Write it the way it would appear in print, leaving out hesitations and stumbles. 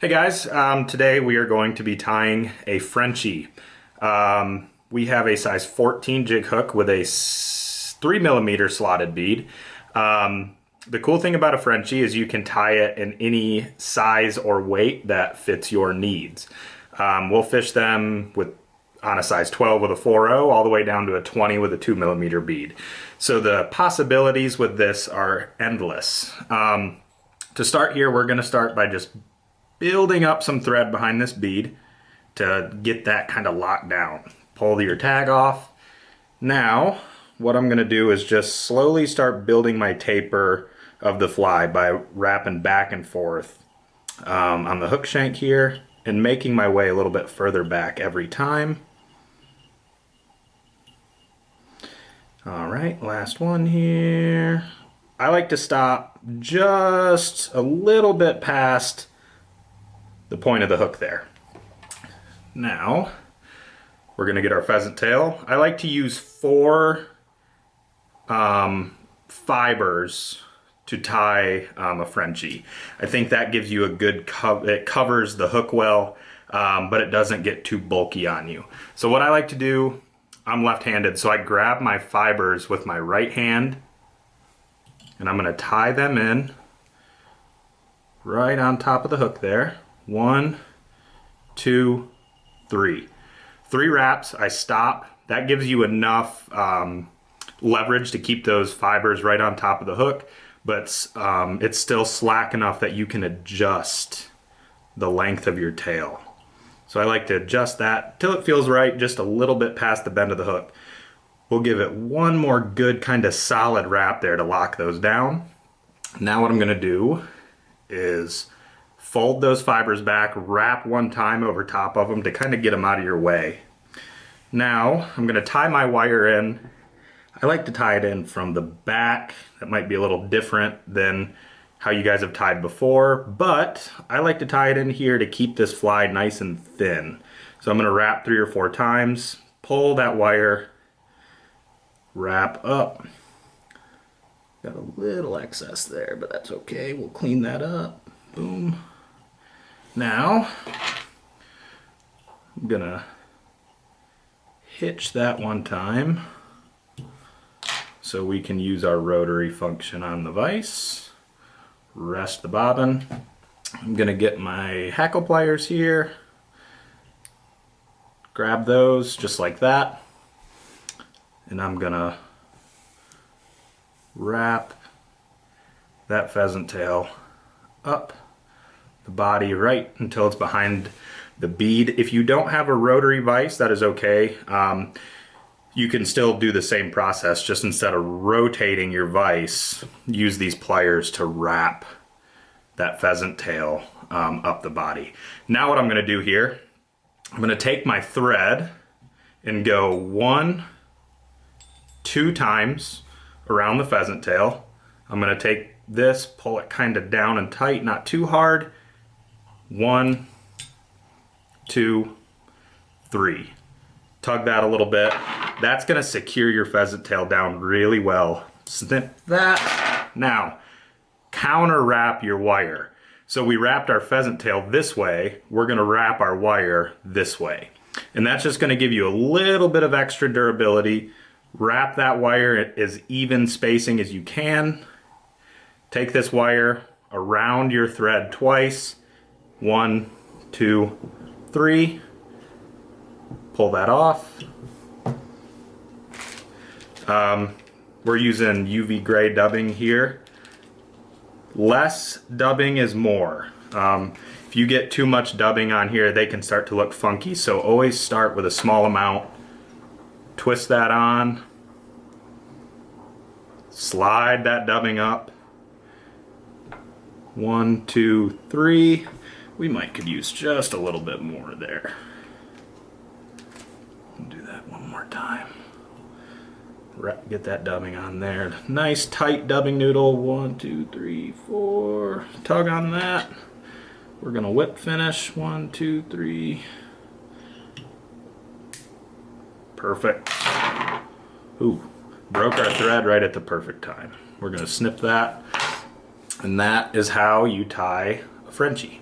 Hey guys, today we are going to be tying a Frenchie. We have a size 14 jig hook with a 3mm slotted bead. The cool thing about a Frenchie is you can tie it in any size or weight that fits your needs. We'll fish them on a size 12 with a 4.0 all the way down to a 20 with a 2mm bead. So the possibilities with this are endless. To start here, we're going to start by just building up some thread behind this bead to get that kind of locked down. Pull your tag off. Now, what I'm going to do is just slowly start building my taper of the fly by wrapping back and forth on the hook shank here and making my way a little bit further back every time. All right, last one here. I like to stop just a little bit past the point of the hook there. Now, we're gonna get our pheasant tail. I like to use 4 fibers to tie a Frenchie. I think that gives you a good it covers the hook well, but it doesn't get too bulky on you. So what I like to do, I'm left-handed, so I grab my fibers with my right hand and I'm gonna tie them in right on top of the hook there. 1, 2, 3. 3 wraps, I stop. That gives you enough leverage to keep those fibers right on top of the hook, but it's still slack enough that you can adjust the length of your tail. So I like to adjust that till it feels right, just a little bit past the bend of the hook. We'll give it one more good kind of solid wrap there to lock those down. Now what I'm gonna do is fold those fibers back, wrap one time over top of them to kind of get them out of your way. Now I'm going to tie my wire in. I like to tie it in from the back. That might be a little different than how you guys have tied before, but I like to tie it in here to keep this fly nice and thin. So I'm going to wrap 3 or 4 times, pull that wire, wrap up. Got a little excess there, but that's okay. We'll clean that up. Boom. Now, I'm gonna hitch that one time so we can use our rotary function on the vise. Rest the bobbin. I'm gonna get my hackle pliers here, grab those just like that, and I'm gonna wrap that pheasant tail up the body right until it's behind the bead. If you don't have a rotary vise, that is okay. You can still do the same process, just instead of rotating your vise, use these pliers to wrap that pheasant tail up the body. Now what I'm gonna do here, I'm gonna take my thread and go 1, 2 times around the pheasant tail. I'm gonna take this, pull it kind of down and tight, not too hard. 1, 2, 3. Tug that a little bit. That's gonna secure your pheasant tail down really well. Snip that. Now, counter wrap your wire. So we wrapped our pheasant tail this way, we're gonna wrap our wire this way. And that's just gonna give you a little bit of extra durability. Wrap that wire at as even spacing as you can. Take this wire around your thread twice. 1, 2, 3. Pull that off. We're using UV gray dubbing here. Less dubbing is more. If you get too much dubbing on here, they can start to look funky, so always start with a small amount. Twist that on. Slide that dubbing up. 1, 2, 3. We could use just a little bit more there. Do that one more time. Get that dubbing on there. Nice tight dubbing noodle. 1, 2, 3, 4. Tug on that. We're gonna whip finish. 1, 2, 3. Perfect. Ooh, broke our thread right at the perfect time. We're gonna snip that. And that is how you tie a Frenchie.